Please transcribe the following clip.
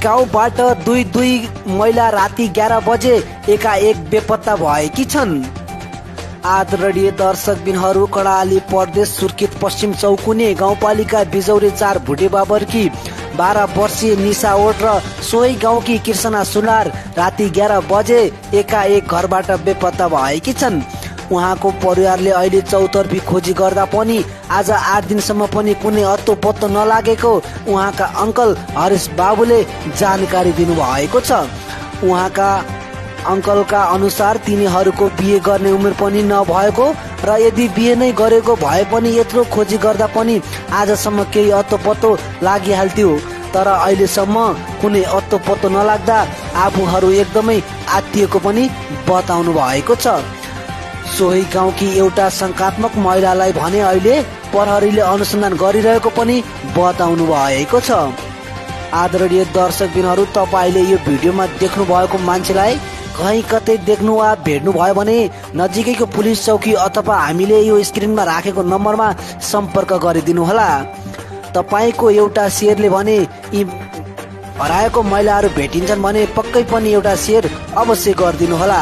गाउँबाट दुई महिला राति 11 बजे एकाएक बेपत्ता भएकी छन्। आदरणीय दर्शकबिनहरू, कर्णाली प्रदेश सुर्खेत पश्चिम चौकुने गाउँपालिका बिजौरे 4 भुटे बाबरकी 12 वर्षीय निशा ओट र सोही गाउँकी कृष्णा सुनार राति 11 बजे एकाएक घरबाट बेपत्ता भएकी छन्। उहाँको परिवारले अहिले चौतर्फी खोजी गर्दा पनि आज 8 दिनसम्म पनि कुनै अत्तो पत्तो नलागेको उहाँका अङ्कल हरेश बाबुले जानकारी दिनुभएको छ। उहाँका अङ्कलका अनुसार तिनीहरूको बिहे गर्ने उमेर पनि नभएको र यदि बिहे नै गरेको भए पनि यत्रो खोजी गर्दा पनि आजसम्म केही अत्तो पत्तो लागिहाल्थ्यो, तर अहिलेसम्म कुनै अत्तो पत्तो नलाग्दा आफूहरू एकदमै आत्तिएको पनि बताउनु भएको छ। सोही गाउँकी एउटा शङ्कात्मक महिलालाई भने अहिले प्रहरीले अनुसन्धान गरिरहेको पनि बताउनु भएको छ। आदरणीय दर्शकबिनहरू, तपाईँले यो भिडियोमा देख्नु भएको मान्छेलाई कहीँ कतै देख्नु वा भेट्नु भयो भने नजिकैको पुलिस चौकी अथवा हामीले यो स्क्रिनमा राखेको नम्बरमा सम्पर्क गरिदिनु होला। तपाईँको एउटा शेयरले भने यी हराएको महिलाहरू भेटिन्छन् भने पक्कै पनि एउटा शेयर अवश्य गरिदिनु होला।